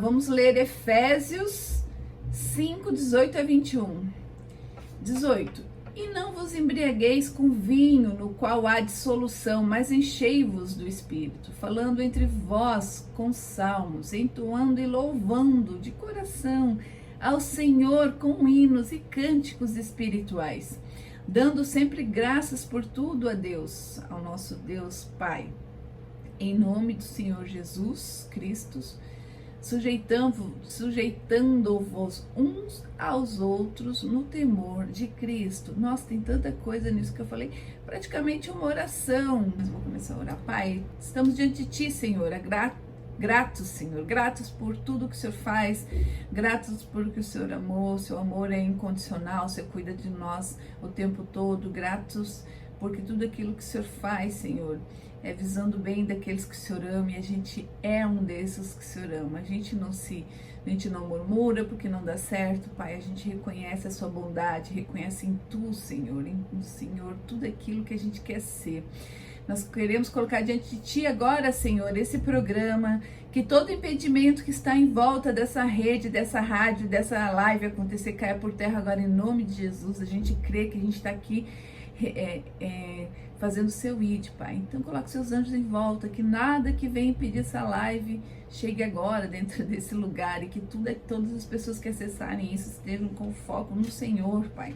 Vamos ler Efésios 5, 18 a 21. 18. E não vos embriagueis com vinho, no qual há dissolução, mas enchei-vos do Espírito, falando entre vós com salmos, entoando e louvando de coração ao Senhor com hinos e cânticos espirituais, dando sempre graças por tudo a Deus, ao nosso Deus Pai, em nome do Senhor Jesus Cristo, sujeitando-vos uns aos outros no temor de Cristo. Nossa, tem tanta coisa nisso que eu falei, praticamente uma oração. Mas vou começar a orar. Pai, estamos diante de Ti, Senhor, gratos, Senhor, gratos por tudo que o Senhor faz, gratos porque o Senhor amou, o Seu amor é incondicional, o Senhor cuida de nós o tempo todo, gratos porque tudo aquilo que o Senhor faz, Senhor, é visando o bem daqueles que o Senhor ama, e a gente é um desses que o Senhor ama. A gente não murmura porque não dá certo, Pai. A gente reconhece a Sua bondade, reconhece em Tu, Senhor, no Senhor, tudo aquilo que a gente quer ser. Nós queremos colocar diante de Ti agora, Senhor, esse programa, que todo impedimento que está em volta dessa rede, dessa rádio, dessa live acontecer, caia por terra agora em nome de Jesus. A gente crê que a gente está aqui fazendo o Seu ID, Pai. Então coloque Seus anjos em volta, que nada que venha impedir essa live chegue agora dentro desse lugar, e que todas as pessoas que acessarem isso estejam com foco no Senhor, Pai.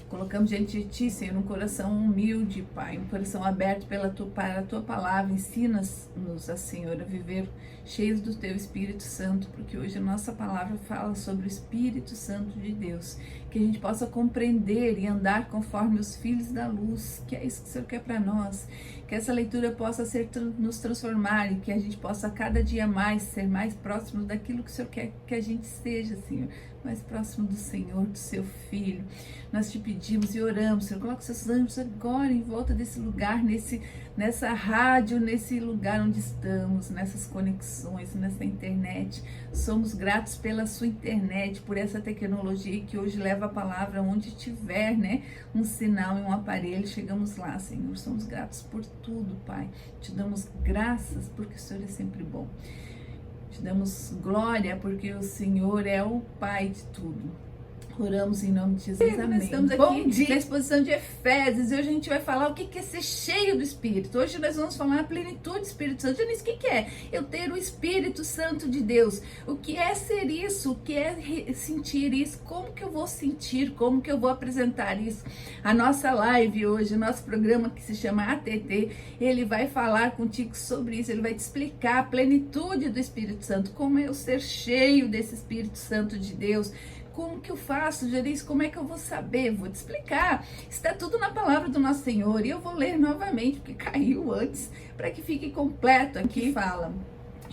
Colocamos diante de Ti, Senhor, um coração humilde, Pai, um coração aberto para a Tua palavra. Ensina-nos, Senhor, a viver cheios do Teu Espírito Santo, porque hoje a nossa palavra fala sobre o Espírito Santo de Deus, que a gente possa compreender e andar conforme os filhos da luz, que é isso que o Senhor quer para nós, que essa leitura possa nos transformar e que a gente possa cada dia mais ser mais próximos daquilo que o Senhor quer que a gente seja, Senhor, mais próximo do Senhor, do Seu Filho. Nós Te pedimos e oramos, Senhor, coloca os Seus anjos agora em volta desse lugar, nessa rádio, nesse lugar onde estamos, nessas conexões, nessa internet. Somos gratos pela Sua internet, por essa tecnologia que hoje leva a palavra onde tiver, né? Um sinal e um aparelho, chegamos lá, Senhor. Somos gratos por tudo, Pai. Te damos graças porque o Senhor é sempre bom. Te damos glória porque o Senhor é o Pai de tudo. Oramos em nome de Jesus, amém. Nós estamos aqui na exposição de Efésios e hoje a gente vai falar o que é ser cheio do Espírito. Hoje nós vamos falar a plenitude do Espírito Santo. Janice, o que é? Eu ter o Espírito Santo de Deus. O que é ser isso? O que é sentir isso? Como que eu vou sentir? Como que eu vou apresentar isso? A nossa live hoje, o nosso programa que se chama ATT, ele vai falar contigo sobre isso. Ele vai te explicar a plenitude do Espírito Santo. Como é eu ser cheio desse Espírito Santo de Deus. Como que eu faço, Janice? Como é que eu vou saber? Vou te explicar. Está tudo na palavra do nosso Senhor. E eu vou ler novamente, porque caiu antes, para que fique completo. Aqui fala: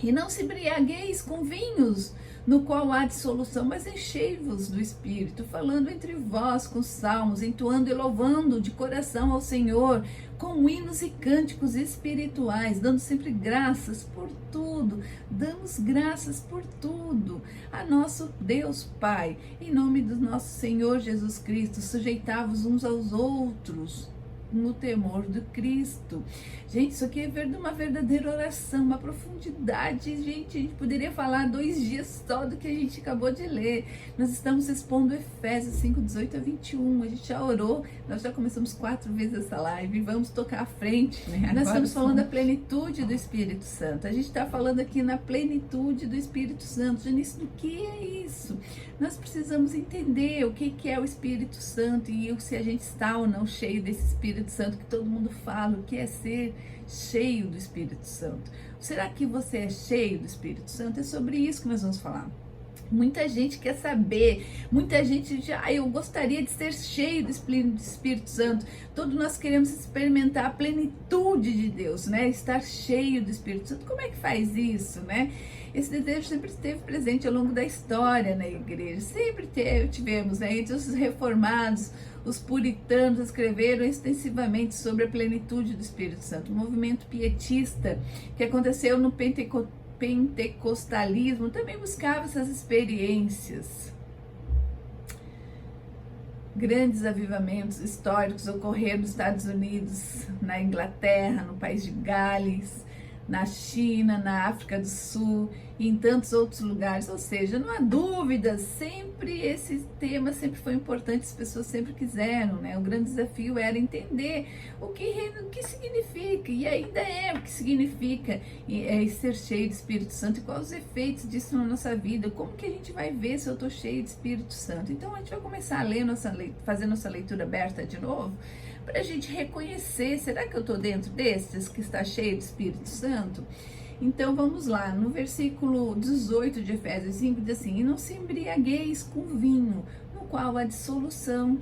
e não se embriagueis com vinhos, no qual há dissolução, mas enchei-vos do Espírito, falando entre vós com salmos, entoando e louvando de coração ao Senhor, com hinos e cânticos espirituais, dando sempre graças por tudo, damos graças por tudo a nosso Deus Pai, em nome do nosso Senhor Jesus Cristo, sujeitavos uns aos outros no temor do Cristo. Gente, isso aqui é uma verdadeira oração, uma profundidade, gente. A gente poderia falar 2 dias só do que a gente acabou de ler. Nós estamos expondo Efésios 5, 18 a 21. A gente já orou, nós já começamos 4 vezes essa live, vamos tocar à frente, né? Nós estamos falando da plenitude do Espírito Santo. A gente está falando aqui na plenitude do Espírito Santo. Janice, do que é isso? Nós precisamos entender o que é o Espírito Santo e se a gente está ou não cheio desse Espírito Santo que todo mundo fala, o que é ser cheio do Espírito Santo. Será que você é cheio do Espírito Santo? É sobre isso que nós vamos falar. Muita gente quer saber, muita gente diz, eu gostaria de ser cheio do Espírito Santo. Todos nós queremos experimentar a plenitude de Deus, né? Estar cheio do Espírito Santo. Como é que faz isso, né? Esse desejo sempre esteve presente ao longo da história na igreja. Sempre tivemos, né? Entre os reformados, os puritanos escreveram extensivamente sobre a plenitude do Espírito Santo. O movimento pietista que aconteceu no pentecostalismo também buscava essas experiências. Grandes avivamentos históricos ocorreram nos Estados Unidos, na Inglaterra, no país de Gales, na China, na África do Sul e em tantos outros lugares. Ou seja, não há dúvida, sempre esse tema sempre foi importante, as pessoas sempre quiseram, né? O grande desafio era entender o que significa, e ainda é o que significa ser cheio de Espírito Santo, e quais os efeitos disso na nossa vida, como que a gente vai ver se eu estou cheio de Espírito Santo. Então a gente vai começar a ler fazer nossa leitura aberta de novo, para a gente reconhecer, será que eu estou dentro desses que está cheio de Espírito Santo? Então vamos lá, no versículo 18 de Efésios 5 diz assim: e não se embriagueis com vinho, no qual há dissolução.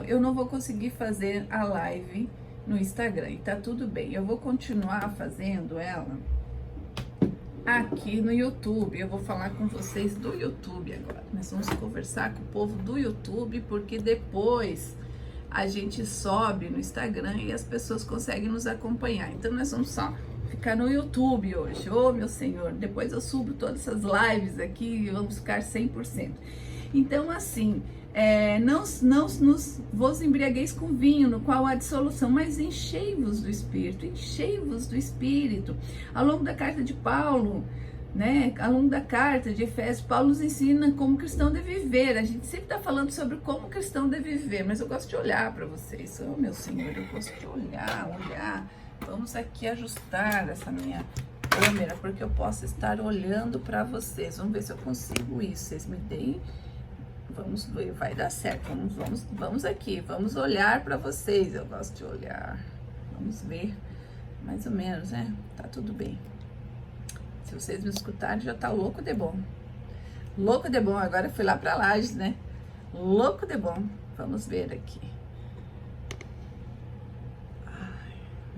Eu não vou conseguir fazer a live no Instagram, e tá tudo bem, eu vou continuar fazendo ela aqui no YouTube. Eu vou falar com vocês do YouTube agora. Nós vamos conversar com o povo do YouTube, porque depois a gente sobe no Instagram e as pessoas conseguem nos acompanhar. Então nós vamos só ficar no YouTube hoje. Ô, meu Senhor, depois eu subo todas essas lives aqui e vamos ficar 100%. Então assim, não vos embriagueis com vinho, no qual há dissolução, mas enchei-vos do Espírito, enchei-vos do Espírito. Ao longo da carta de Paulo, né, ao longo da carta de Efésios, Paulo nos ensina como o cristão deve viver. A gente sempre está falando sobre como o cristão deve viver, mas eu gosto de olhar para vocês. Oh, meu Senhor, eu gosto de olhar. Vamos aqui ajustar essa minha câmera, porque eu posso estar olhando para vocês. Vamos ver se eu consigo isso. Vocês me deem. Vamos ver, vai dar certo. Vamos aqui, vamos olhar para vocês. Eu gosto de olhar. Vamos ver, mais ou menos, né? Tá tudo bem. Se vocês me escutarem, já tá louco de bom. Louco de bom, agora eu fui lá pra Lages, né? Louco de bom. Vamos ver aqui. Ai,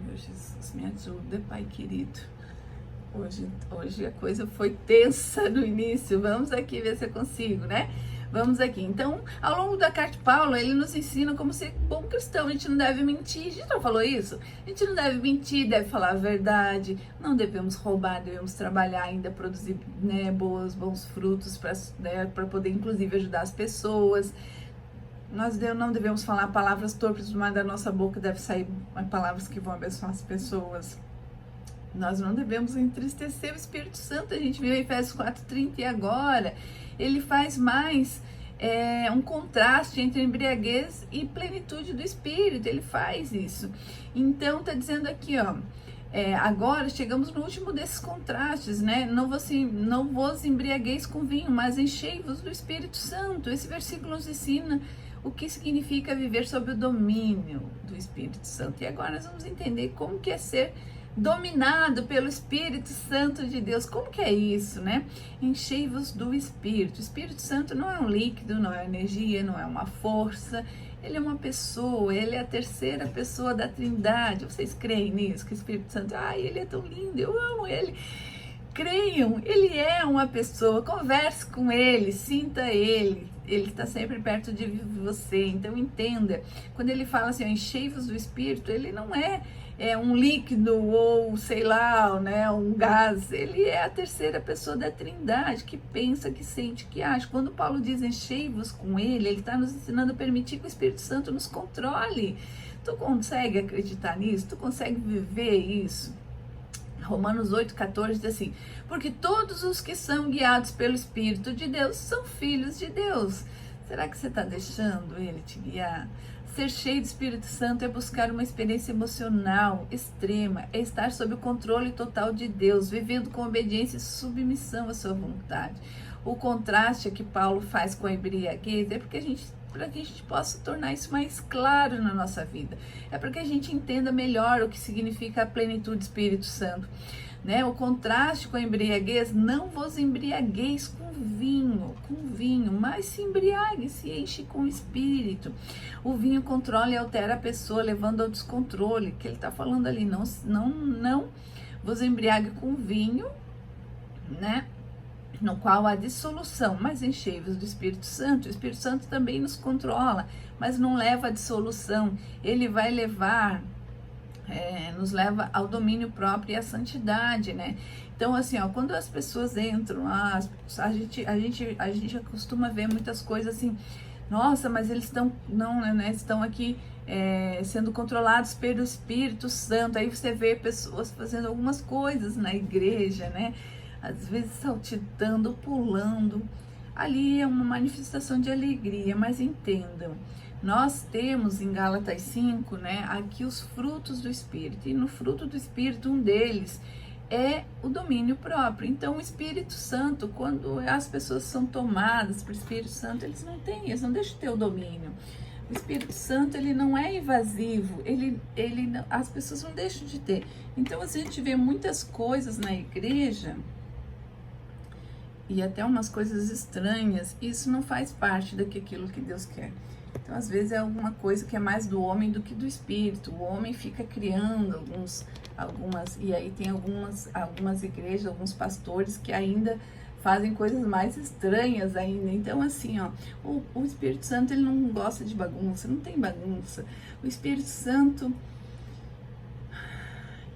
meu Jesus, me ajuda, Pai querido. Hoje a coisa foi tensa no início. Vamos aqui ver se eu consigo, né? Vamos aqui. Então, ao longo da carta de Paulo, ele nos ensina como ser bom cristão. A gente não deve mentir. A gente não falou isso? A gente não deve mentir, deve falar a verdade. Não devemos roubar, devemos trabalhar ainda, produzir, né, bons frutos para poder, inclusive, ajudar as pessoas. Nós não devemos falar palavras torpes, mas da nossa boca deve sair palavras que vão abençoar as pessoas. Nós não devemos entristecer o Espírito Santo. A gente viu em Efésios 4:30 e agora ele faz mais um contraste entre embriaguez e plenitude do Espírito. Ele faz isso. Então está dizendo aqui, ó, agora chegamos no último desses contrastes, né? Não vos embriagueis com vinho, mas enchei-vos do Espírito Santo. Esse versículo nos ensina o que significa viver sob o domínio do Espírito Santo. E agora nós vamos entender como que é ser dominado pelo Espírito Santo de Deus. Como que é isso, né? Enchei-vos do Espírito. O Espírito Santo não é um líquido, não é energia, não é uma força. Ele é uma pessoa, ele é a terceira pessoa da Trindade. Vocês creem nisso? Que o Espírito Santo, ele é tão lindo, eu amo ele. Creiam, ele é uma pessoa, converse com ele, sinta ele está sempre perto de você. Então entenda, quando ele fala assim, enchei-vos do Espírito, ele não é um líquido ou sei lá, né, um gás. Ele é a terceira pessoa da Trindade, que pensa, que sente, que age. Quando Paulo diz enchei-vos com ele está nos ensinando a permitir que o Espírito Santo nos controle. Tu consegue acreditar nisso? Tu consegue viver isso? Romanos 8,14 diz assim: porque todos os que são guiados pelo Espírito de Deus são filhos de Deus. Será que você está deixando ele te guiar? Ser cheio do Espírito Santo é buscar uma experiência emocional extrema, é estar sob o controle total de Deus, vivendo com obediência e submissão à sua vontade. O contraste que Paulo faz com a embriaguez é para que a gente possa tornar isso mais claro na nossa vida. É para que a gente entenda melhor o que significa a plenitude do Espírito Santo, né? O contraste com a embriaguez: não vos embriagueis com vinho, mas se embriague, se enche com o Espírito. O vinho controla e altera a pessoa, levando ao descontrole, que ele está falando ali. Não vos embriague com vinho, né, no qual há dissolução, mas enchei-vos do Espírito Santo. O Espírito Santo também nos controla, mas não leva à dissolução. Ele vai nos leva ao domínio próprio e à santidade, né? Então, assim, quando as pessoas entram, a gente costuma ver muitas coisas assim, nossa, mas eles estão aqui sendo controlados pelo Espírito Santo. Aí você vê pessoas fazendo algumas coisas na igreja, né? Às vezes saltitando, pulando. Ali é uma manifestação de alegria, mas entendam, nós temos em Gálatas 5, né, aqui os frutos do Espírito, e no fruto do Espírito, um deles é o domínio próprio. Então o Espírito Santo, quando as pessoas são tomadas pelo Espírito Santo, eles não deixam de ter o domínio. O Espírito Santo, ele não é invasivo, as pessoas não deixam de ter. Então a gente vê muitas coisas na igreja, e até umas coisas estranhas, isso não faz parte daquilo que Deus quer. Então, às vezes é alguma coisa que é mais do homem do que do espírito. O homem fica criando e aí tem algumas igrejas, alguns pastores que ainda fazem coisas mais estranhas ainda. Então, assim, ó, o Espírito Santo, ele não gosta de bagunça, não tem bagunça. O Espírito Santo,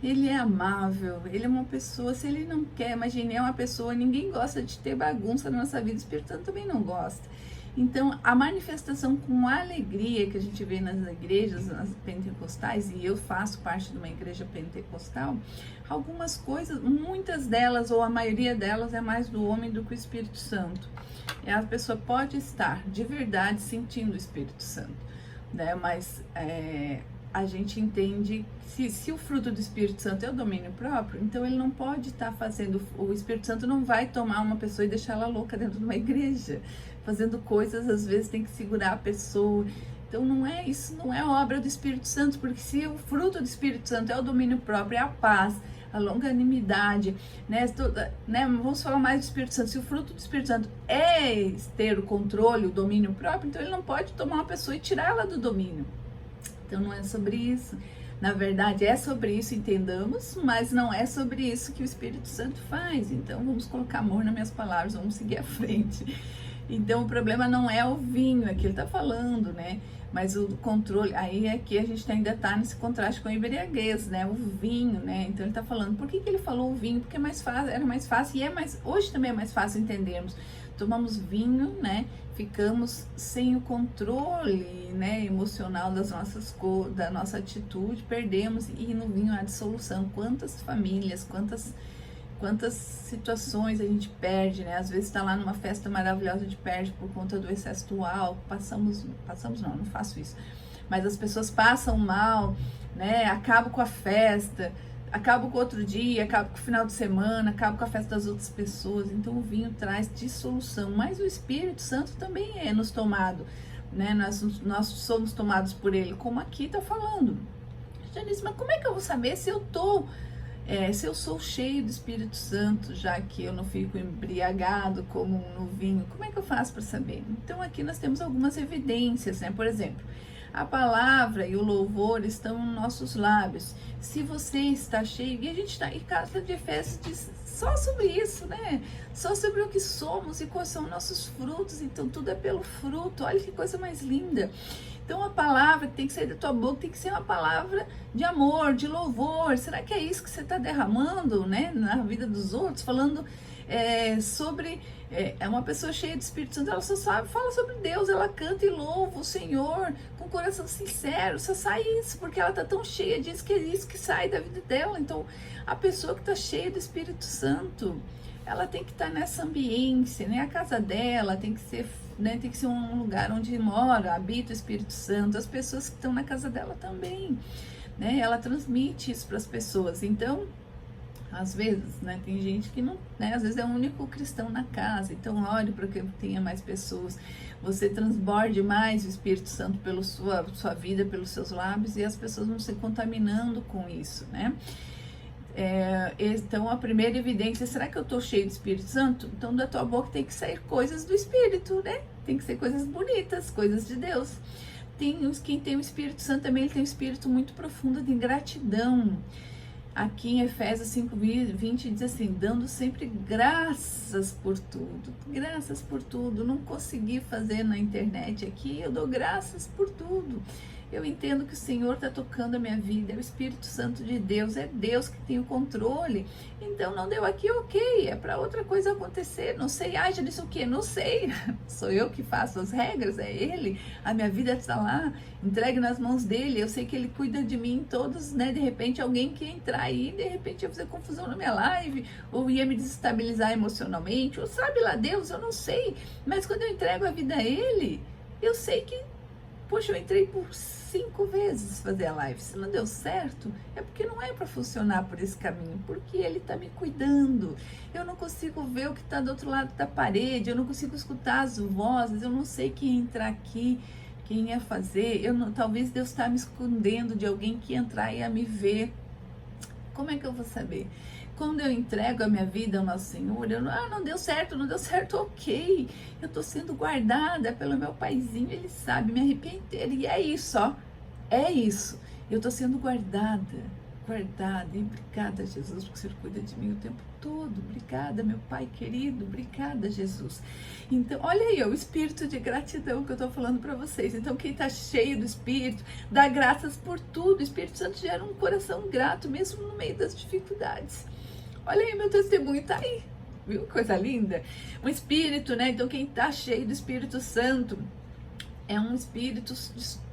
ele é amável, ele é uma pessoa, se ele não quer, imagine, é uma pessoa, ninguém gosta de ter bagunça na nossa vida, o Espírito Santo também não gosta. Então, a manifestação com alegria que a gente vê nas igrejas, nas pentecostais, e eu faço parte de uma igreja pentecostal, algumas coisas, muitas delas, ou a maioria delas, é mais do homem do que o Espírito Santo. A pessoa pode estar, de verdade, sentindo o Espírito Santo, né? Mas a gente entende que se o fruto do Espírito Santo é o domínio próprio, então ele não pode estar fazendo, o Espírito Santo não vai tomar uma pessoa e deixar ela louca dentro de uma igreja, fazendo coisas, às vezes tem que segurar a pessoa. Então isso não é obra do Espírito Santo, porque se o fruto do Espírito Santo é o domínio próprio, é a paz, a longanimidade, né? Vamos falar mais do Espírito Santo. Se o fruto do Espírito Santo é ter o controle, o domínio próprio, então ele não pode tomar uma pessoa e tirar ela do domínio. Então não é sobre isso. Na verdade é sobre isso, entendamos, mas não é sobre isso que o Espírito Santo faz. Então vamos colocar amor nas minhas palavras, vamos seguir à frente. Então o problema não é o vinho, é que ele está falando, né? Mas o controle, aí aqui a gente ainda está nesse contraste com a embriaguez, né? O vinho, né? Então ele está falando, por que ele falou o vinho? Porque era mais fácil, hoje também é mais fácil entendermos. Tomamos vinho, né? Ficamos sem o controle, né, emocional da nossa atitude, perdemos, e no vinho há dissolução. Quantas famílias, quantas situações a gente perde, né? Às vezes está lá numa festa maravilhosa, a gente perde por conta do excesso do álcool, não faço isso, mas as pessoas passam mal, né? Acabam com a festa, acabo com outro dia, acabo com o final de semana, acabo com a festa das outras pessoas. Então o vinho traz dissolução, mas o Espírito Santo também é nos tomado, né? Nós somos tomados por ele, como aqui está falando. Janice, mas como é que eu vou saber se eu sou cheio do Espírito Santo, já que eu não fico embriagado como no vinho? Como é que eu faço para saber? Então aqui nós temos algumas evidências, né? Por exemplo, a palavra e o louvor estão nos nossos lábios. Se você está cheio, e a gente está em Carta de Efésios diz só sobre isso, né? Só sobre o que somos e quais são nossos frutos. Então tudo é pelo fruto. Olha que coisa mais linda. Então a palavra que tem que sair da tua boca tem que ser uma palavra de amor, de louvor. Será que é isso que você está derramando, né, na vida dos outros? Falando sobre uma pessoa cheia de Espírito Santo, ela só sabe, fala sobre Deus, ela canta e louva o Senhor com o coração sincero, só sai isso, porque ela está tão cheia disso, que é isso que sai da vida dela. Então a pessoa que está cheia do Espírito Santo, ela tem que estar nessa ambiência, né? A casa dela tem que ser, né, tem que ser um lugar onde mora, habita o Espírito Santo, as pessoas que estão na casa dela também, né? Ela transmite isso para as pessoas. Então, às vezes, né, tem gente que não, né, às vezes é o único cristão na casa, então ore para que tenha mais pessoas, você transborde mais o Espírito Santo pela sua vida, pelos seus lábios, e as pessoas vão se contaminando com isso, né? Então a primeira evidência, será que eu estou cheio do Espírito Santo? Então da tua boca tem que sair coisas do Espírito, né? Tem que ser coisas bonitas, coisas de Deus. Quem tem o Espírito Santo também, ele tem um espírito muito profundo de gratidão. Aqui em Efésios 5:20 diz assim, dando sempre graças por tudo. Não consegui fazer na internet aqui, eu dou graças por tudo. eu entendo que o Senhor está tocando a minha vida, é o Espírito Santo de Deus, é Deus que tem o controle. Então não deu aqui, ok, é para outra coisa acontecer, não sei, já disse o quê? Não sei, sou eu que faço as regras, é Ele, a minha vida está lá, entregue nas mãos dele, eu sei que Ele cuida de mim em todos, né, de repente alguém que entrar aí, de repente ia fazer confusão na minha live, ou ia me desestabilizar emocionalmente, ou sabe lá Deus, eu não sei, mas quando eu entrego a vida a Ele, eu sei que, poxa, eu entrei por 5 vezes fazer a live, se não deu certo, é porque não é para funcionar por esse caminho, porque Ele está me cuidando, eu não consigo ver o que está do outro lado da parede, eu não consigo escutar as vozes, eu não sei quem entrar aqui, quem ia fazer, talvez Deus está me escondendo de alguém que ia entrar e ia me ver. Como é que eu vou saber? Quando eu entrego a minha vida ao nosso Senhor, não deu certo, ok. Eu estou sendo guardada pelo meu paizinho, Ele sabe, me arrepia inteira. E é isso, ó. É isso. Eu estou sendo guardada. E obrigada, Jesus, porque o Senhor cuida de mim o tempo todo. Obrigada, meu Pai querido. Obrigada, Jesus. Então, olha aí, ó, o espírito de gratidão que eu estou falando para vocês. Então, quem está cheio do Espírito, dá graças por tudo. O Espírito Santo gera um coração grato, mesmo no meio das dificuldades. Olha aí, meu testemunho tá aí, viu? Coisa linda. Um espírito, né? Então, quem tá cheio do Espírito Santo é um espírito,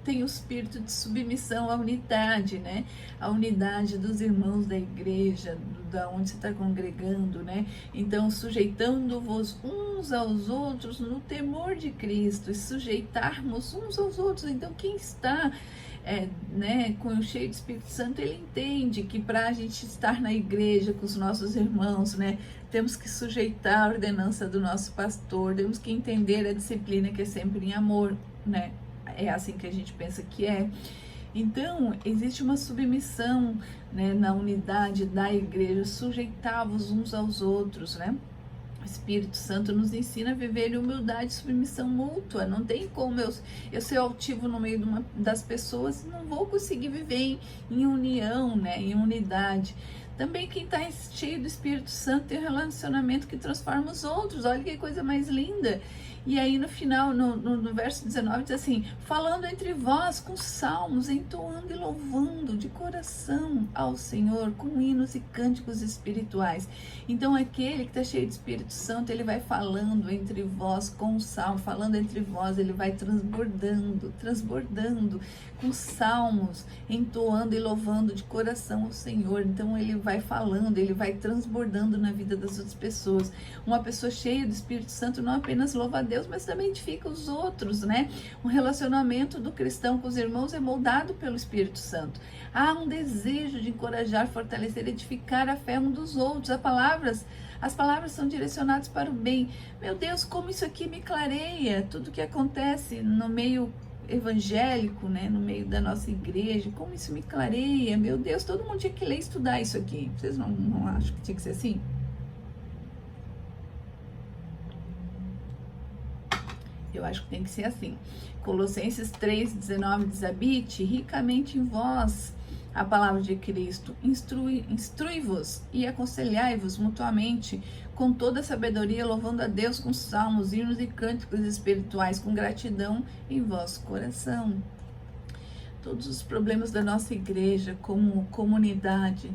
tem o espírito de submissão à unidade, né? A unidade dos irmãos da igreja, da onde você está congregando, né? Então, sujeitando-vos uns aos outros no temor de Cristo, e sujeitarmos uns aos outros. Então, quem está né, com o cheio do Espírito Santo, ele entende que para a gente estar na igreja com os nossos irmãos, né, temos que sujeitar a ordenança do nosso pastor, temos que entender a disciplina que é sempre em amor, né? É assim que a gente pensa que é. Então, existe uma submissão, né, na unidade da igreja, sujeitá-vos uns aos outros, né? O Espírito Santo nos ensina a viver em humildade e submissão mútua. Não tem como eu ser altivo no meio das pessoas, não vou conseguir viver em união, né, em unidade. Também quem está cheio do Espírito Santo tem um relacionamento que transforma os outros. Olha que coisa mais linda. E aí no final, no verso 19, diz assim: falando entre vós com salmos, entoando e louvando de coração ao Senhor, com hinos e cânticos espirituais. Então aquele que está cheio de Espírito Santo, ele vai falando entre vós com salmo, falando entre vós, ele vai transbordando com salmos, entoando e louvando de coração ao Senhor. Então ele vai falando, ele vai transbordando na vida das outras pessoas. Uma pessoa cheia do Espírito Santo não apenas louva a Deus, mas também edifica os outros, né? Um relacionamento do cristão com os irmãos é moldado pelo Espírito Santo. Há um desejo de encorajar, fortalecer, edificar a fé um dos outros. As palavras são direcionadas para o bem. Meu Deus, como isso aqui me clareia tudo que acontece no meio evangélico, né, no meio da nossa igreja, como isso me clareia. Meu Deus, todo mundo tinha que ler e estudar isso aqui. Vocês não acham que tinha que ser assim? Eu acho que tem que ser assim. Colossenses 3,19 diz: habite ricamente em vós a palavra de Cristo, instrui-vos e aconselhai-vos mutuamente com toda a sabedoria, louvando a Deus com salmos, hinos e cânticos espirituais, com gratidão em vosso coração. Todos os problemas da nossa igreja como comunidade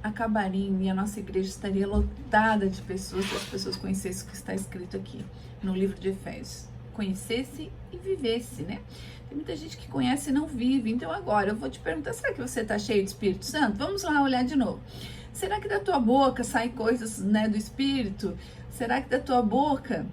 acabariam e a nossa igreja estaria lotada de pessoas, se as pessoas conhecessem o que está escrito aqui no livro de Efésios. Conhecesse e vivesse, né? Tem muita gente que conhece e não vive. Então agora eu vou te perguntar, será que você está cheio de Espírito Santo? Vamos lá olhar de novo. Será que da tua boca saem coisas, né, do Espírito? Será que da tua boca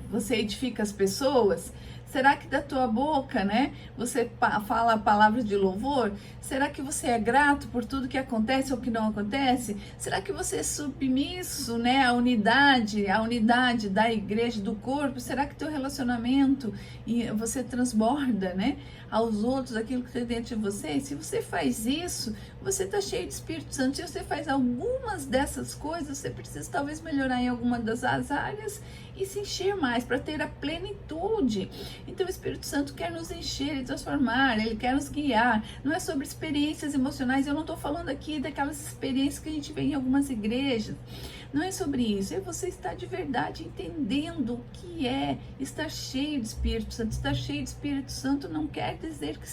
você edifica as pessoas? Será que da tua boca, né, você fala palavras de louvor? Será que você é grato por tudo que acontece ou que não acontece? Será que você é submisso, né, à unidade da igreja, do corpo? Será que teu relacionamento você transborda, né, aos outros aquilo que tem dentro de você? E se você faz isso, você está cheio de Espírito Santo. Se você faz algumas dessas coisas, você precisa talvez melhorar em alguma das áreas e se encher mais para ter a plenitude. Então o Espírito Santo quer nos encher e transformar, ele quer nos guiar. Não é sobre experiências emocionais, eu não estou falando aqui daquelas experiências que a gente vê em algumas igrejas. Não é sobre isso, é você estar de verdade entendendo o que é estar cheio de Espírito Santo. Estar cheio de Espírito Santo não quer dizer que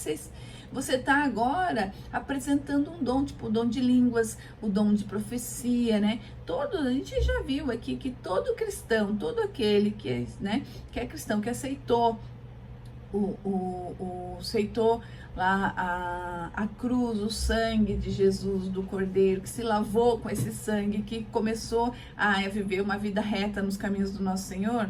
você está agora apresentando um dom, tipo o dom de línguas, o dom de profecia, né? A gente já viu aqui que todo cristão, todo aquele que, né, que é cristão, que aceitou aceitou lá a cruz, o sangue de Jesus, do Cordeiro, que se lavou com esse sangue, que começou a viver uma vida reta nos caminhos do nosso Senhor,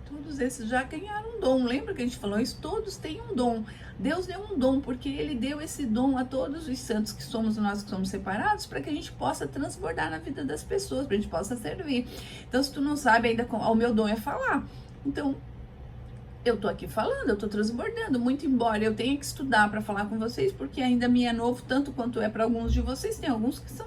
todos esses já ganharam um dom. Lembra que a gente falou isso? Todos têm um dom. Deus deu um dom, porque Ele deu esse dom a todos os santos que somos nós, que somos separados, para que a gente possa transbordar na vida das pessoas, para a gente possa servir. Então, se tu não sabe ainda, o meu dom é falar. Então, eu tô aqui falando, eu tô transbordando, muito embora eu tenha que estudar para falar com vocês, porque ainda me é novo, tanto quanto é para alguns de vocês. Tem alguns que são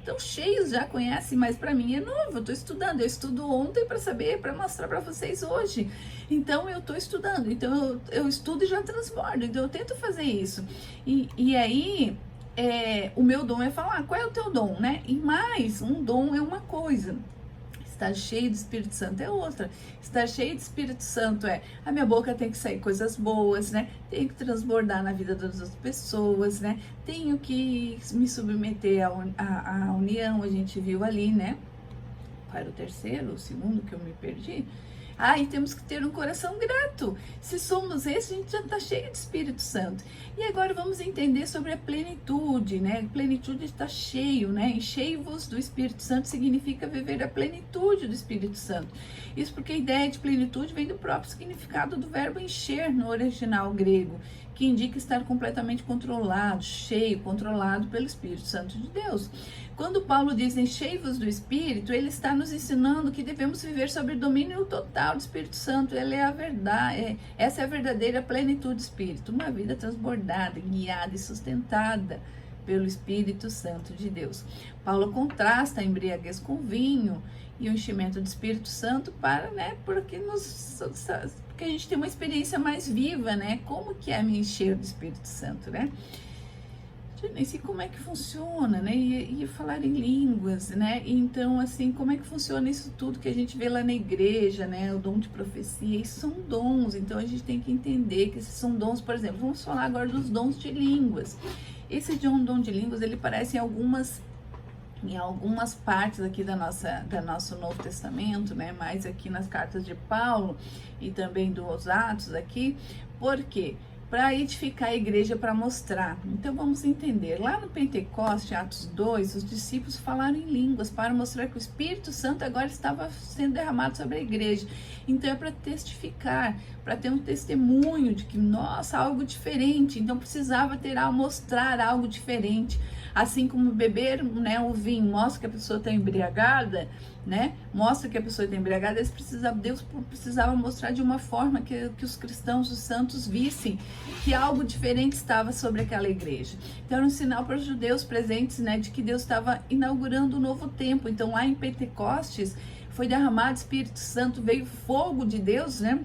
tão cheios, já conhecem, mas para mim é novo. Eu tô estudando, eu estudo ontem para saber, para mostrar para vocês hoje. Então eu tô estudando, então eu estudo e já transbordo, então eu tento fazer isso. E aí, o meu dom é falar. Qual é o teu dom, né? E mais, um dom é uma coisa, estar cheio de Espírito Santo é outra. Estar cheio de Espírito Santo a minha boca tem que sair coisas boas, né? Tenho que transbordar na vida das outras pessoas, né? Tenho que me submeter à união, a gente viu ali, né? Para o segundo que eu me perdi. E temos que ter um coração grato. Se somos esse, a gente já está cheio de Espírito Santo. E agora vamos entender sobre a plenitude, né? Plenitude está cheio, né? Enchei-vos do Espírito Santo significa viver a plenitude do Espírito Santo. Isso porque a ideia de plenitude vem do próprio significado do verbo encher no original grego, que indica estar completamente controlado, cheio, controlado pelo Espírito Santo de Deus. Quando Paulo diz enchei-vos do Espírito, ele está nos ensinando que devemos viver sob o domínio total do Espírito Santo. Ele é a verdade, essa é a verdadeira plenitude do Espírito, uma vida transbordada, guiada e sustentada pelo Espírito Santo de Deus. Paulo contrasta a embriaguez com vinho e o enchimento do Espírito Santo porque a gente tem uma experiência mais viva, né? Como que é me encher do Espírito Santo, né? Eu nem sei como é que funciona, né? E falar em línguas, né? Então, assim, como é que funciona isso tudo que a gente vê lá na igreja, né? O dom de profecia, isso são dons. Então, a gente tem que entender que esses são dons. Por exemplo, vamos falar agora dos dons de línguas. Esse dom de línguas, ele aparece em algumas partes aqui do nosso Novo Testamento, né? Mais aqui nas cartas de Paulo e também dos Atos aqui. Por quê? Para edificar a igreja, para mostrar. Então vamos entender. Lá no Pentecoste, Atos 2, os discípulos falaram em línguas para mostrar que o Espírito Santo agora estava sendo derramado sobre a igreja. Então é para testificar, para ter um testemunho de que, nossa, algo diferente. Então precisava mostrar algo diferente. Assim como beber, né, o vinho mostra que a pessoa está embriagada, né? Mostra que a pessoa está embriagada. Deus precisava mostrar de uma forma que os cristãos, os santos, vissem que algo diferente estava sobre aquela igreja. Então era um sinal para os judeus presentes, né, de que Deus estava inaugurando um novo tempo. Então lá em Pentecostes foi derramado o Espírito Santo, veio fogo de Deus, né?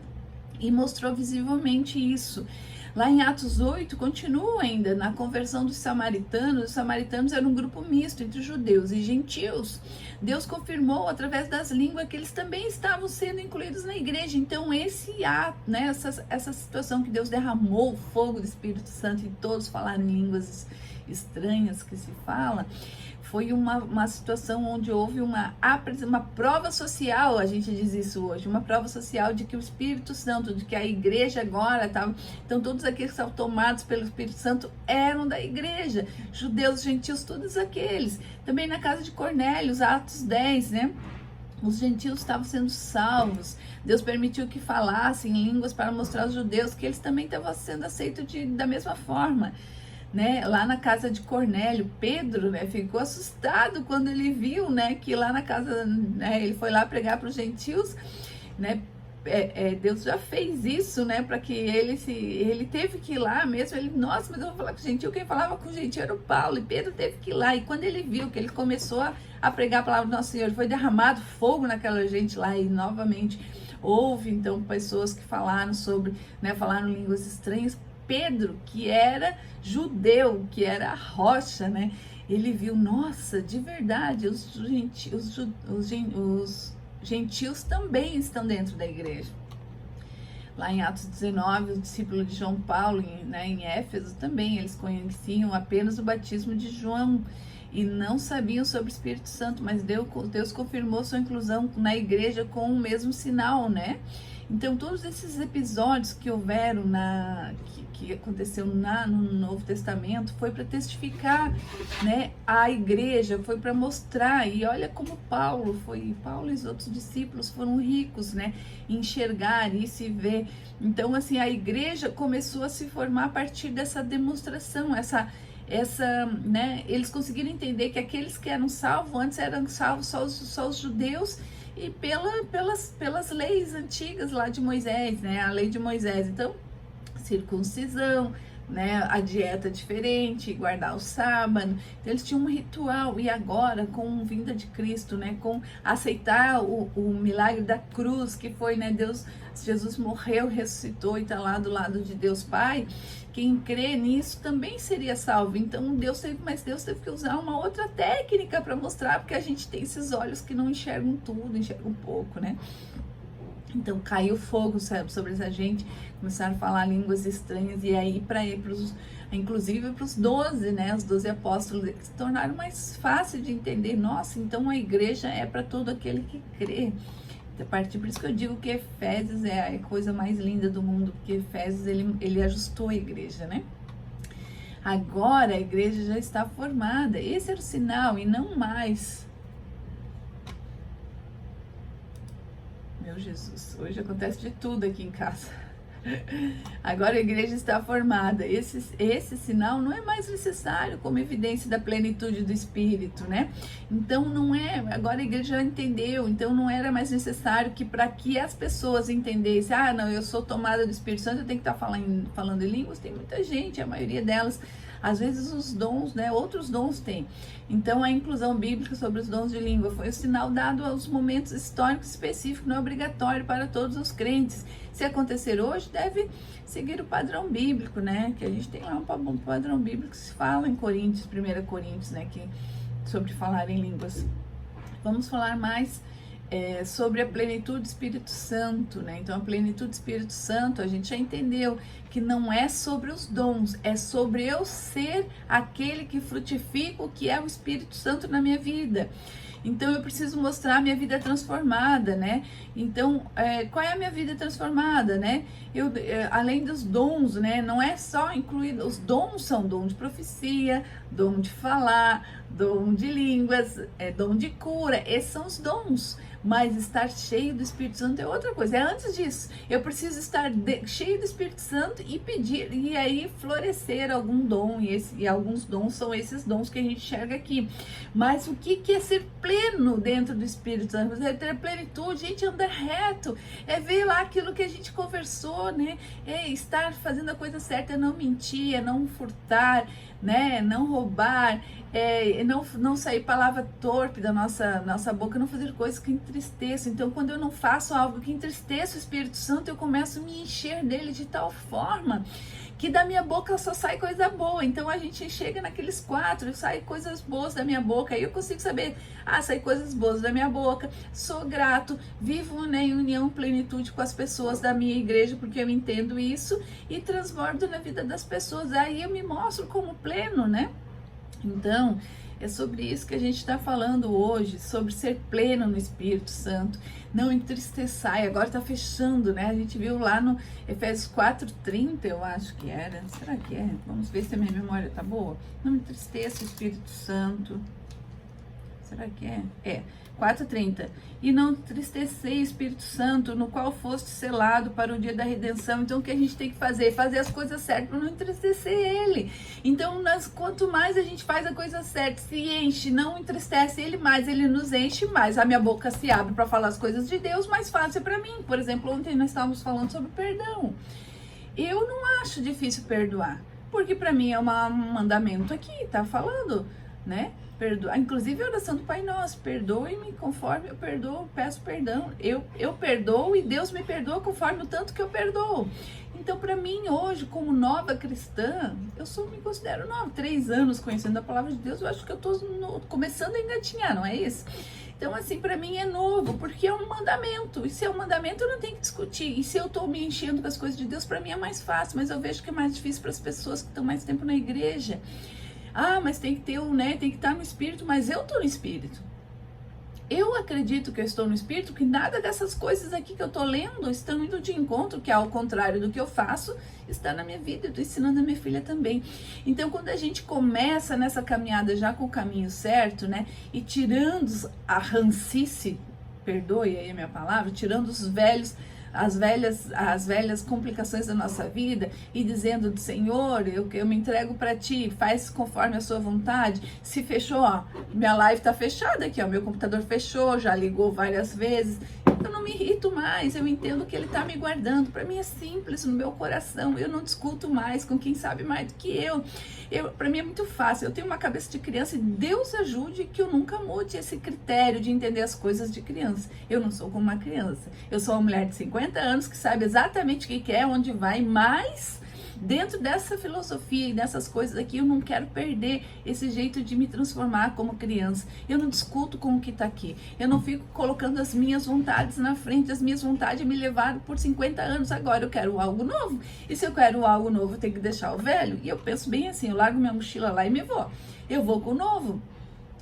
E mostrou visivelmente isso. Lá em Atos 8, continua ainda na conversão dos samaritanos. Os samaritanos eram um grupo misto entre judeus e gentios. Deus confirmou através das línguas que eles também estavam sendo incluídos na igreja. Então esse ato, né, essa situação que Deus derramou o fogo do Espírito Santo e todos falaram em línguas estranhas que se fala, foi uma situação onde houve uma prova social, a gente diz isso hoje, uma prova social de que o Espírito Santo, de que a igreja agora estava, então todos aqueles que estavam tomados pelo Espírito Santo eram da igreja, judeus, gentios, todos aqueles. Também na casa de Cornélio, Atos 10, né? Os gentios estavam sendo salvos. Deus permitiu que falassem línguas para mostrar aos judeus que eles também estavam sendo aceitos da mesma forma. Né, lá na casa de Cornélio, Pedro, né, ficou assustado quando ele viu, né, que lá na casa, né, ele foi lá pregar para os gentios, né, Deus já fez isso, né, para que ele teve que ir lá mesmo, nossa, mas eu vou falar com o gentil, quem falava com o gentil era o Paulo, e Pedro teve que ir lá, e quando ele viu que ele começou a pregar a palavra do nosso Senhor, foi derramado fogo naquela gente lá, e novamente Houve então pessoas que falaram sobre, né, falaram línguas estranhas. Pedro, que era judeu, que era a rocha, né? Ele viu, nossa, de verdade, os gentios também estão dentro da igreja. Lá em Atos 19, o discípulo de João Paulo, né, em Éfeso também, eles conheciam apenas o batismo de João e não sabiam sobre o Espírito Santo, mas Deus confirmou sua inclusão na igreja com o mesmo sinal, né? Então, todos esses episódios que houveram, que aconteceu no Novo Testamento, foi para testificar, né, a igreja, foi para mostrar, e olha como Paulo e os outros discípulos foram ricos, né, em enxergar e se ver. Então, assim, a igreja começou a se formar a partir dessa demonstração, né, eles conseguiram entender que aqueles que eram salvos, antes eram salvos só os judeus, e pelas leis antigas lá de Moisés, né, a lei de Moisés. Então, circuncisão, né, a dieta diferente, guardar o sábado. Então, eles tinham um ritual, e agora, com a vinda de Cristo, né, com aceitar o milagre da cruz, que foi, né, Jesus morreu, ressuscitou e está lá do lado de Deus Pai, quem crê nisso também seria salvo. Então Deus teve que usar uma outra técnica para mostrar, porque a gente tem esses olhos que não enxergam tudo, enxergam um pouco, né? Então caiu fogo, sabe, sobre essa gente, começaram a falar línguas estranhas, e aí inclusive para os 12, né, os 12 apóstolos, eles se tornaram mais fácil de entender. Nossa, então a igreja é para todo aquele que crê. Por isso que eu digo que Efésios é a coisa mais linda do mundo, porque Efésios ele ajustou a igreja, né? Agora a igreja já está formada, esse era o sinal e não mais. Meu Jesus, hoje acontece de tudo aqui em casa. Agora a igreja está formada, esse sinal não é mais necessário como evidência da plenitude do Espírito, né? Então não é, agora a igreja já entendeu, então não era mais necessário que para que as pessoas entendessem, não, eu sou tomada do Espírito Santo, eu tenho que estar falando em línguas. Tem muita gente, a maioria delas, às vezes os dons, né, outros dons têm. Então a inclusão bíblica sobre os dons de língua foi o sinal dado aos momentos históricos específicos, não é obrigatório para todos os crentes. Se acontecer hoje, deve seguir o padrão bíblico, né? Que a gente tem lá um padrão bíblico que se fala em Coríntios, 1 Coríntios, né? Sobre falar em línguas. Vamos falar mais sobre a plenitude do Espírito Santo, né? Então, a plenitude do Espírito Santo, a gente já entendeu que não é sobre os dons, é sobre eu ser aquele que frutifica o que é o Espírito Santo na minha vida. Então eu preciso mostrar a minha vida transformada, né? Então, qual é a minha vida transformada, né? Além dos dons, né? Não é só incluído, os dons são dom de profecia, dom de falar, dom de línguas, dom de cura, esses são os dons. Mas estar cheio do Espírito Santo é outra coisa, é antes disso. Eu preciso estar cheio do Espírito Santo e pedir, e aí florescer algum dom, e alguns dons são esses dons que a gente enxerga aqui. Mas o que é ser pleno dentro do Espírito Santo? É ter plenitude, gente, andar reto, é ver lá aquilo que a gente conversou, né? É estar fazendo a coisa certa, é não mentir, é não furtar, né? Não roubar, não sair palavra torpe da nossa boca, não fazer coisas que entristeçam. Então, quando eu não faço algo que entristeça o Espírito Santo, eu começo a me encher dele de tal forma que da minha boca só sai coisa boa. Então a gente chega naqueles 4, sai coisas boas da minha boca, aí eu consigo saber, sai coisas boas da minha boca, sou grato, vivo, né, em união, plenitude com as pessoas da minha igreja, porque eu entendo isso e transbordo na vida das pessoas, aí eu me mostro como pleno, né? Então, é sobre isso que a gente está falando hoje, sobre ser pleno no Espírito Santo, não entristeçar. E agora está fechando, né? A gente viu lá no Efésios 4:30, eu acho que era. Será que é? Vamos ver se a minha memória tá boa. Não entristeça o Espírito Santo. Será que é? 4:30. E não entristecei o Espírito Santo, no qual foste selado para o dia da redenção. Então, o que a gente tem que fazer? Fazer as coisas certas para não entristecer ele. Então, quanto mais a gente faz a coisa certa, se enche, não entristece ele mais, ele nos enche mais. A minha boca se abre para falar as coisas de Deus, mais fácil é para mim. Por exemplo, ontem nós estávamos falando sobre perdão. Eu não acho difícil perdoar, porque para mim é um mandamento aqui, tá falando, né? perdoa. Inclusive a oração do Pai Nosso, perdoe-me conforme eu perdoo, peço perdão. Eu perdoo e Deus me perdoa conforme o tanto que eu perdoo. Então, para mim, hoje, como nova cristã, me considero nova. 3 anos conhecendo a palavra de Deus, eu acho que eu tô começando a engatinhar, não é isso? Então, assim, para mim é novo, porque é um mandamento. E se é um mandamento, eu não tenho que discutir. E se eu tô me enchendo com as coisas de Deus, para mim é mais fácil. Mas eu vejo que é mais difícil para as pessoas que estão mais tempo na igreja. Ah, mas tem que ter tem que estar no Espírito, mas eu tô no Espírito. Eu acredito que eu estou no Espírito, que nada dessas coisas aqui que eu tô lendo estão indo de encontro, que ao contrário do que eu faço, está na minha vida. Eu tô ensinando a minha filha também. Então, quando a gente começa nessa caminhada já com o caminho certo, né, e tirando a rancice, perdoe aí a minha palavra, tirando as velhas complicações da nossa vida e dizendo, Senhor, eu me entrego para ti, faz conforme a sua vontade. Se fechou, ó, minha live tá fechada aqui, ó, meu computador fechou, já ligou várias vezes, eu não me irrito mais, eu entendo que ele tá me guardando. Para mim é simples, no meu coração, eu não discuto mais com quem sabe mais do que eu. Para mim é muito fácil, eu tenho uma cabeça de criança e Deus ajude que eu nunca mude esse critério de entender as coisas de criança. Eu não sou como uma criança, eu sou uma mulher de 50 anos que sabe exatamente o que quer, onde vai, mas dentro dessa filosofia e dessas coisas aqui, eu não quero perder esse jeito de me transformar como criança. Eu não discuto com o que está aqui. Eu não fico colocando as minhas vontades na frente. As minhas vontades me levaram por 50 anos. Agora eu quero algo novo. E se eu quero algo novo, eu tenho que deixar o velho. E eu penso bem assim, eu largo minha mochila lá e me vou. Eu vou com o novo.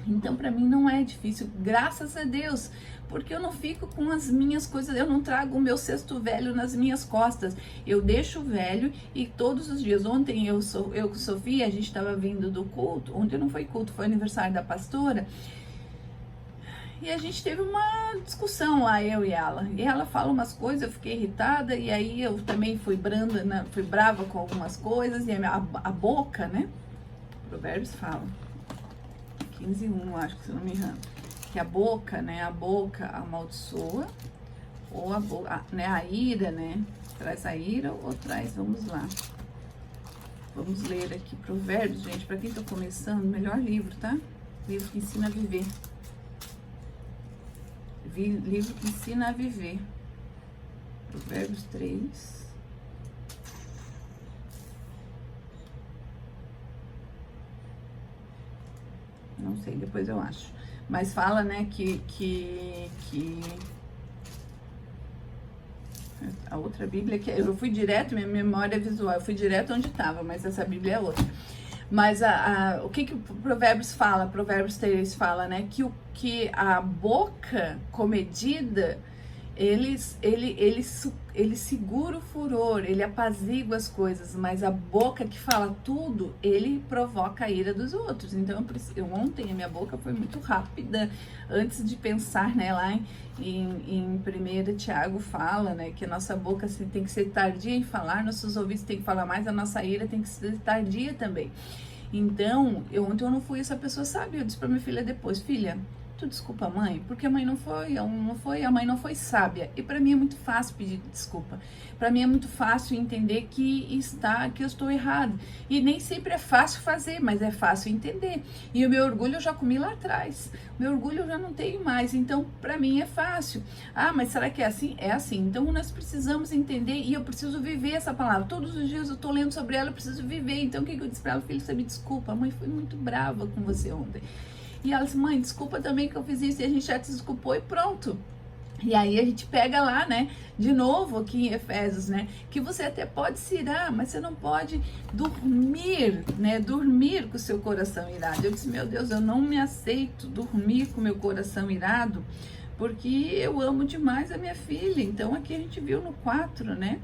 Então, para mim não é difícil, graças a Deus, porque eu não fico com as minhas coisas, eu não trago o meu cesto velho nas minhas costas. Eu deixo o velho e todos os dias, ontem eu com Sofia, a gente estava vindo do culto, ontem não foi culto, foi aniversário da pastora, e a gente teve uma discussão lá, eu e ela fala umas coisas, eu fiquei irritada, e aí eu também fui brava com algumas coisas, e a boca, né, Provérbios fala, 15:1, acho que se não me engano, que a boca, né, a boca amaldiçoa, ou a boca, né, a ira, né, traz a ira ou traz, vamos lá, vamos ler aqui Provérbios, gente, para quem tá começando, melhor livro, tá? Livro que ensina a viver, livro que ensina a viver, Provérbios 3, não sei, depois eu acho. Mas fala, né, que a outra Bíblia, que eu fui direto, minha memória é visual, eu fui direto onde estava, mas essa Bíblia é outra. Mas o que o Provérbios fala? Provérbios 3 fala, né, que a boca comedida, ele segura o furor, ele apazigua as coisas, mas a boca que fala tudo, ele provoca a ira dos outros. Então, ontem a minha boca foi muito rápida, antes de pensar, né, lá em 1 Tiago fala, né, que a nossa boca assim, tem que ser tardia em falar, nossos ouvidos tem que falar mais, a nossa ira tem que ser tardia também. Então, ontem eu não fui essa pessoa sábia, eu disse pra minha filha depois, filha, tu desculpa a mãe, porque a mãe a mãe não foi sábia. E para mim é muito fácil pedir desculpa. Para mim é muito fácil entender que eu estou errado. E nem sempre é fácil fazer, mas é fácil entender. E o meu orgulho eu já comi lá atrás. Meu orgulho eu já não tenho mais. Então, para mim é fácil. Ah, mas será que é assim? É assim. Então, nós precisamos entender e eu preciso viver essa palavra. Todos os dias eu estou lendo sobre ela, eu preciso viver. Então, o que eu disse para ela? Filho, você me desculpa. A mãe foi muito brava com você ontem. E ela disse, mãe, desculpa também que eu fiz isso. E a gente já se desculpou e pronto. E aí a gente pega lá, né, de novo aqui em Efésios, né, que você até pode se irar, mas você não pode dormir, né, dormir com o seu coração irado. Eu disse, meu Deus, eu não me aceito dormir com o meu coração irado, porque eu amo demais a minha filha. Então aqui a gente viu no 4, né,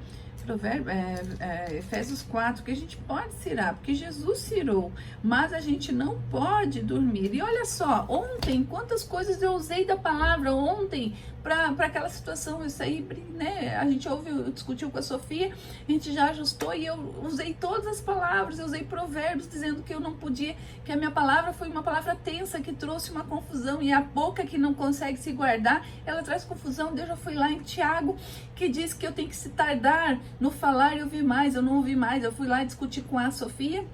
Efésios 4, que a gente pode se irar, porque Jesus se irou, mas a gente não pode dormir. E olha só, ontem, quantas coisas eu usei da palavra ontem para aquela situação, isso aí, né, a gente discutiu com a Sofia, a gente já ajustou e eu usei todas as palavras, eu usei provérbios dizendo que eu não podia, que a minha palavra foi uma palavra tensa, que trouxe uma confusão, e a boca que não consegue se guardar, ela traz confusão. Deus já foi lá em Tiago, que diz que eu tenho que se tardar no falar e ouvir mais, eu não ouvi mais, eu fui lá discutir com a Sofia,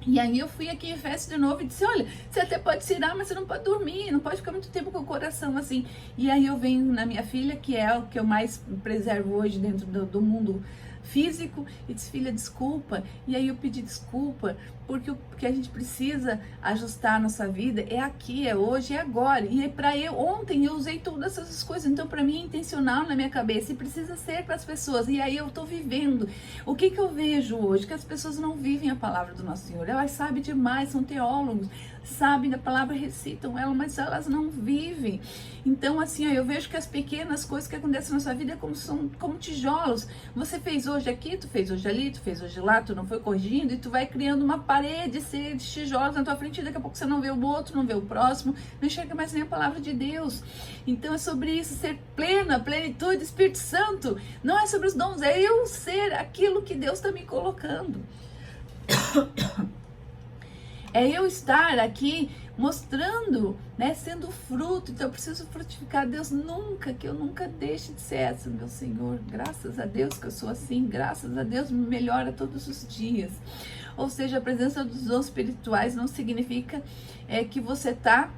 E aí eu fui aqui em festa de novo e disse, olha, você até pode tirar, mas você não pode dormir, não pode ficar muito tempo com o coração assim. E aí eu venho na minha filha, que é o que eu mais preservo hoje dentro do mundo físico, e disse, filha, desculpa. E aí eu pedi desculpa, porque o que a gente precisa ajustar a nossa vida é aqui, é hoje, é agora. E para eu, ontem eu usei todas essas coisas, então para mim é intencional na minha cabeça e precisa ser para as pessoas. E aí eu tô vivendo. O que eu vejo hoje? Que as pessoas não vivem a palavra do nosso Senhor. Elas sabem demais, são teólogos, sabem da palavra, recitam ela, mas elas não vivem. Então assim, eu vejo que as pequenas coisas que acontecem na sua vida são como tijolos. Você fez hoje aqui, tu fez hoje ali, tu fez hoje lá, tu não foi corrigindo, e tu vai criando uma parede de tijolos na tua frente, e daqui a pouco você não vê o outro, não vê o próximo, não enxerga mais nem a palavra de Deus. Então é sobre isso, ser plena, plenitude, Espírito Santo. Não é sobre os dons, é eu ser aquilo que Deus está me colocando. É eu estar aqui mostrando, né, sendo fruto. Então eu preciso frutificar. Deus, que eu nunca deixe de ser essa, meu Senhor. Graças a Deus que eu sou assim, graças a Deus me melhora todos os dias. Ou seja, a presença dos dons espirituais não significa que você está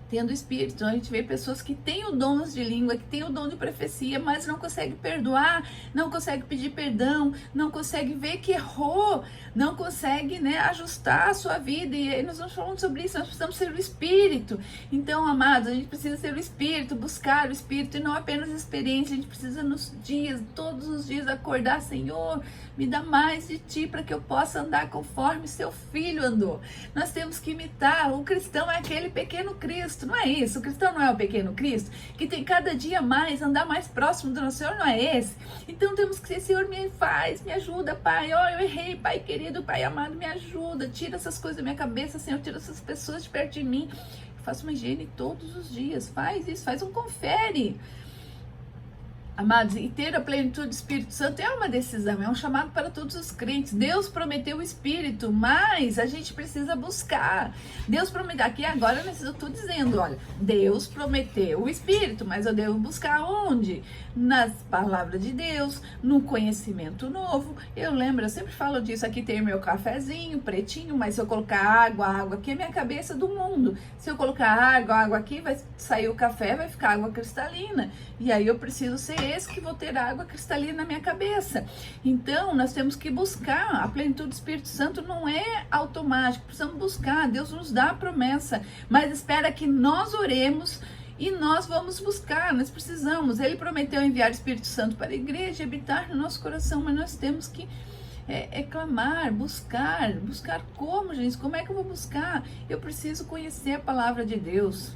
tendo espírito. Então, a gente vê pessoas que têm o dom de língua, que têm o dom de profecia, mas não consegue perdoar, não consegue pedir perdão, não consegue ver que errou, não consegue, né, ajustar a sua vida. E aí nós estamos falando sobre isso, nós precisamos ser o Espírito. Então, amados, a gente precisa ser o Espírito, buscar o Espírito, e não apenas experiência. A gente precisa nos dias, todos os dias, acordar, Senhor, me dá mais de Ti, para que eu possa andar conforme seu Filho andou. Nós temos que imitar. O cristão é aquele pequeno Cristo, não é isso? O cristão não é o pequeno Cristo, que tem cada dia mais, andar mais próximo do nosso Senhor, não é esse? Então temos que ser, Senhor, me ajuda, Pai, eu errei, Pai querido, Pai amado, me ajuda, tira essas coisas da minha cabeça, Senhor, tira essas pessoas de perto de mim. Faça uma higiene todos os dias, faz isso, faz um confere. Amados, e ter a plenitude do Espírito Santo é uma decisão, é um chamado para todos os crentes. Deus prometeu o Espírito, mas a gente precisa buscar. Deus prometeu, aqui agora eu estou dizendo, olha, Deus prometeu o Espírito, mas eu devo buscar onde? Nas palavras de Deus, no conhecimento novo. Eu lembro, eu sempre falo disso, aqui tem meu cafezinho, pretinho, mas se eu colocar água aqui é minha cabeça do mundo. Se eu colocar água aqui, vai sair o café, vai ficar água cristalina. E aí eu preciso ser esse que vou ter água cristalina na minha cabeça. Então, nós temos que buscar. A plenitude do Espírito Santo não é automático, precisamos buscar. Deus nos dá a promessa, mas espera que nós oremos e nós vamos buscar, nós precisamos. Ele prometeu enviar o Espírito Santo para a igreja, habitar no nosso coração, mas nós temos que clamar, buscar como, gente? Como é que eu vou buscar? Eu preciso conhecer a palavra de Deus.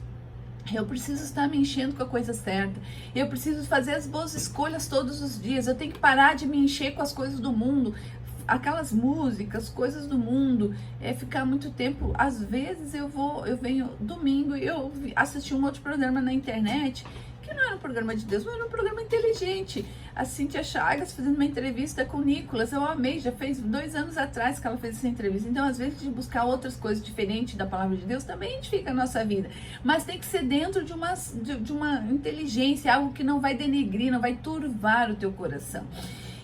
Eu preciso estar me enchendo com a coisa certa. Eu preciso fazer as boas escolhas todos os dias. Eu tenho que parar de me encher com as coisas do mundo, aquelas músicas, coisas do mundo, ficar muito tempo. Às vezes eu venho domingo e eu assisti um outro programa na internet, que não era um programa de Deus, mas era um programa inteligente. A Cíntia Chagas fazendo uma entrevista com o Nicolas, eu amei, já fez 2 anos atrás que ela fez essa entrevista. Então, às vezes, de buscar outras coisas diferentes da palavra de Deus também edifica a nossa vida, mas tem que ser dentro de uma inteligência, algo que não vai denegrir, não vai turvar o teu coração.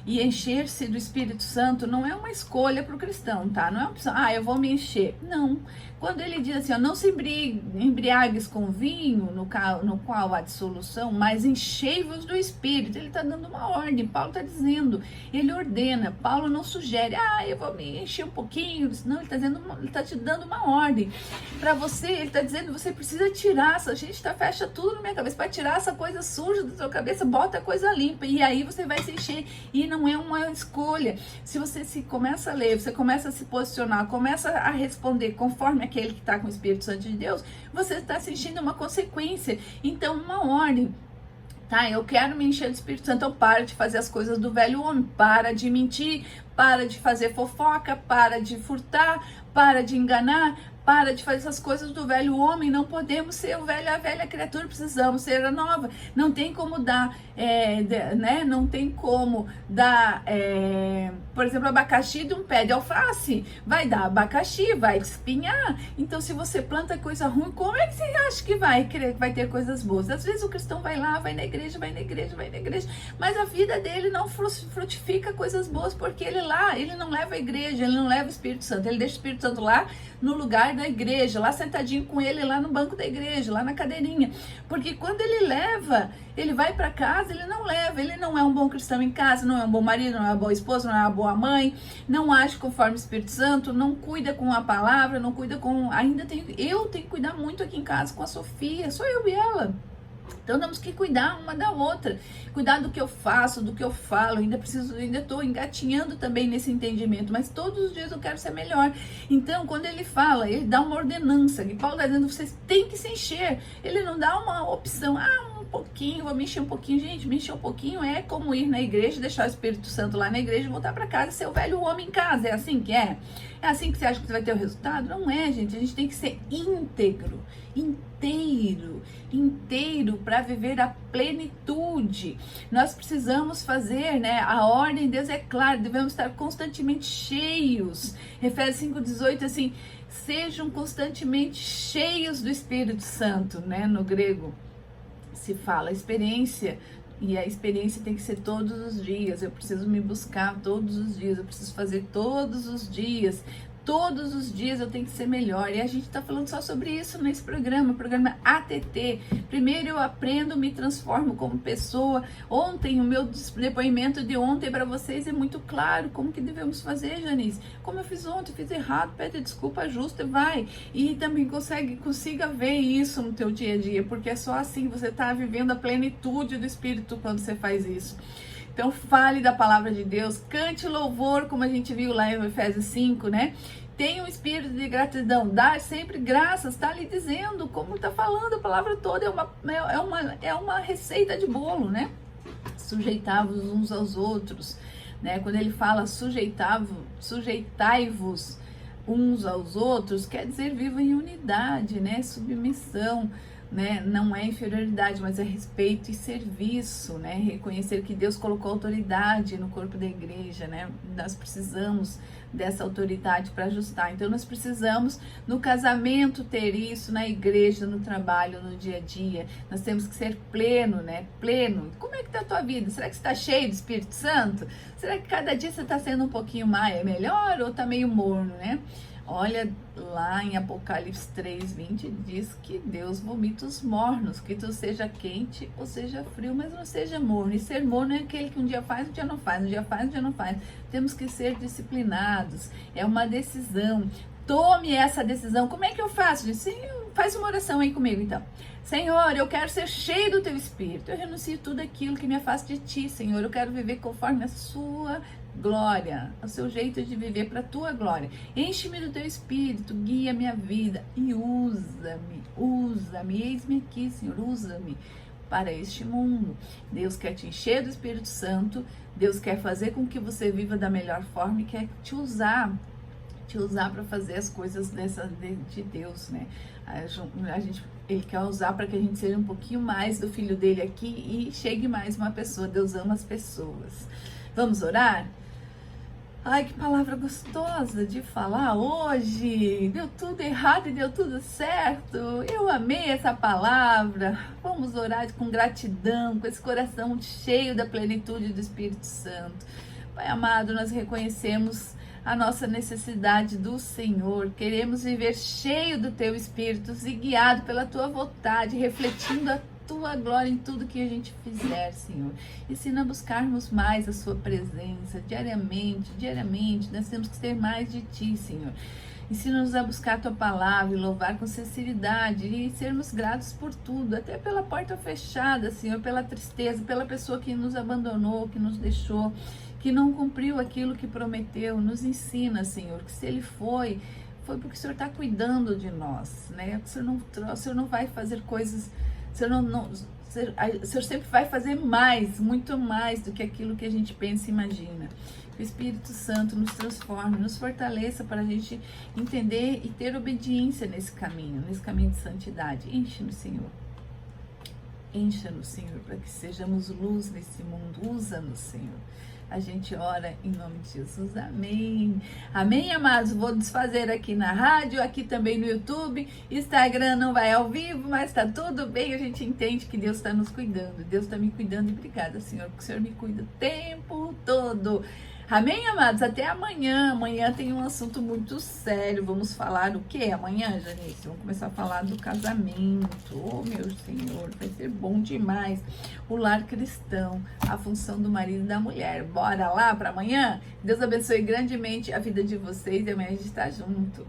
E encher-se do Espírito Santo não é uma escolha para o cristão, tá? Não é uma opção, eu vou me encher. Não. Quando ele diz assim, não se embriagues com vinho, no qual há dissolução, mas enchei-vos do Espírito. Ele está dando uma ordem, Paulo está dizendo, ele ordena. Paulo não sugere, eu vou me encher um pouquinho. Não, ele está te dando uma ordem para você. Ele está dizendo, você precisa tirar essa, fecha tudo na minha cabeça, para tirar essa coisa suja da sua cabeça, bota a coisa limpa, e aí você vai se encher. E não é uma escolha. Se você começa a ler, você começa a se posicionar, começa a responder conforme aquele que está com o Espírito Santo de Deus, você está sentindo uma consequência. Então, uma ordem. Tá, eu quero me encher do Espírito Santo, então para de fazer as coisas do velho homem, para de mentir, para de fazer fofoca, para de furtar, para de enganar, Para de fazer essas coisas do velho homem. Não podemos ser a velha criatura, precisamos ser a nova. Não tem como dar, né? Não tem como dar, por exemplo, abacaxi de um pé de alface. Vai dar abacaxi, vai espinhar. Então, se você planta coisa ruim, como é que você acha que vai ter coisas boas? Às vezes o cristão vai lá, vai na igreja, mas a vida dele não frutifica coisas boas, porque ele não leva a igreja, ele não leva o Espírito Santo, ele deixa o Espírito Santo lá no lugar da igreja, lá sentadinho com ele, lá no banco da igreja, lá na cadeirinha, porque quando ele leva, ele vai para casa, ele não é um bom cristão em casa, não é um bom marido, não é uma boa esposa, não é uma boa mãe, não age conforme o Espírito Santo, não cuida com a palavra, não cuida com, eu tenho que cuidar muito aqui em casa com a Sofia, sou eu e ela. Então temos que cuidar uma da outra, cuidar do que eu faço, do que eu falo. Ainda estou engatinhando também nesse entendimento, mas todos os dias eu quero ser melhor. Então, quando ele fala, ele dá uma ordenança, e Paulo está dizendo, vocês têm que se encher. Ele não dá uma opção, um pouquinho, vou me encher um pouquinho. Gente, me encher um pouquinho é como ir na igreja, deixar o Espírito Santo lá na igreja e voltar para casa, ser o velho homem em casa. É assim que é? É assim que você acha que você vai ter o resultado? Não é, gente. A gente tem que ser íntegro, inteiro para viver a plenitude. Nós precisamos fazer, né? A ordem de Deus é clara, devemos estar constantemente cheios. Efésios 5,18, assim, sejam constantemente cheios do Espírito Santo, né? No grego se fala experiência. E a experiência tem que ser todos os dias. Eu preciso me buscar todos os dias. Eu preciso fazer todos os dias. Todos os dias eu tenho que ser melhor. E a gente está falando só sobre isso nesse programa. O programa ATT. Primeiro eu aprendo, me transformo como pessoa. Ontem, o meu depoimento de ontem para vocês é muito claro. Como que devemos fazer, Janice? Como eu fiz ontem, fiz errado, pede desculpa, ajusta e vai. E também consiga ver isso no teu dia a dia. Porque é só assim, você está vivendo a plenitude do Espírito quando você faz isso. Então fale da palavra de Deus, cante louvor, como a gente viu lá em Efésios 5, né? Tenha um espírito de gratidão, dá sempre graças, está ali dizendo, como está falando a palavra toda, é uma receita de bolo, né? Sujeitai-vos uns aos outros, né? Quando ele fala sujeitai-vos uns aos outros, quer dizer, vivam em unidade, né? Submissão. Né? Não é inferioridade, mas é respeito e serviço, né? Reconhecer que Deus colocou autoridade no corpo da igreja, né? Nós precisamos dessa autoridade para ajustar. Então nós precisamos no casamento ter isso, na igreja, no trabalho, no dia a dia. Nós temos que ser pleno, né? Pleno. Como é que tá a tua vida? Será que você está cheio do Espírito Santo? Será que cada dia você está sendo um pouquinho mais melhor ou tá meio morno, né? Olha, lá em Apocalipse 3:20 diz que Deus vomita os mornos, que tu seja quente ou seja frio, mas não seja morno. E ser morno é aquele que um dia faz, um dia não faz, um dia faz, um dia não faz. Temos que ser disciplinados, é uma decisão. Tome essa decisão. Como é que eu faço? Senhor, faz uma oração aí comigo então. Senhor, eu quero ser cheio do teu Espírito. Eu renuncio tudo aquilo que me afasta de ti, Senhor. Eu quero viver conforme a sua glória, o seu jeito de viver para a tua glória. Enche-me do teu Espírito, guia minha vida e usa-me, eis-me aqui, Senhor, usa-me para este mundo. Deus quer te encher do Espírito Santo, Deus quer fazer com que você viva da melhor forma e quer te usar para fazer as coisas de Deus, né? Ele quer usar para que a gente seja um pouquinho mais do filho dele aqui e chegue mais uma pessoa. Deus ama as pessoas. Vamos orar? Ai, que palavra gostosa de falar hoje. Deu tudo errado e deu tudo certo. Eu amei essa palavra. Vamos orar com gratidão, com esse coração cheio da plenitude do Espírito Santo. Pai amado, nós reconhecemos a nossa necessidade do Senhor. Queremos viver cheio do Teu Espírito e guiado pela Tua vontade, refletindo a Tua glória em tudo que a gente fizer, Senhor. Ensina a buscarmos mais a Sua presença diariamente. Nós temos que ter mais de Ti, Senhor. Ensina-nos a buscar a Tua palavra e louvar com sinceridade e sermos gratos por tudo, até pela porta fechada, Senhor, pela tristeza, pela pessoa que nos abandonou, que nos deixou, que não cumpriu aquilo que prometeu. Nos ensina, Senhor, que se Ele foi porque o Senhor está cuidando de nós, né? O Senhor não vai fazer coisas O Senhor, o Senhor sempre vai fazer mais, muito mais do que aquilo que a gente pensa e imagina. Que o Espírito Santo nos transforme, nos fortaleça para a gente entender e ter obediência nesse caminho de santidade. Enche-nos, Senhor. Encha-nos, Senhor, para que sejamos luz nesse mundo. Usa-nos, Senhor. A gente ora em nome de Jesus. Amém. Amém, amados? Vou desfazer aqui na rádio, aqui também no YouTube. Instagram não vai ao vivo, mas tá tudo bem. A gente entende que Deus está nos cuidando. Deus está me cuidando. E obrigada, Senhor, porque o Senhor me cuida o tempo todo. Amém, amados? Até amanhã. Amanhã tem um assunto muito sério. Vamos falar o que amanhã, Janice? Vamos começar a falar do casamento. Oh, meu Senhor, vai ser bom demais. O lar cristão, a função do marido e da mulher. Bora lá para amanhã? Deus abençoe grandemente a vida de vocês e amanhã a gente está junto.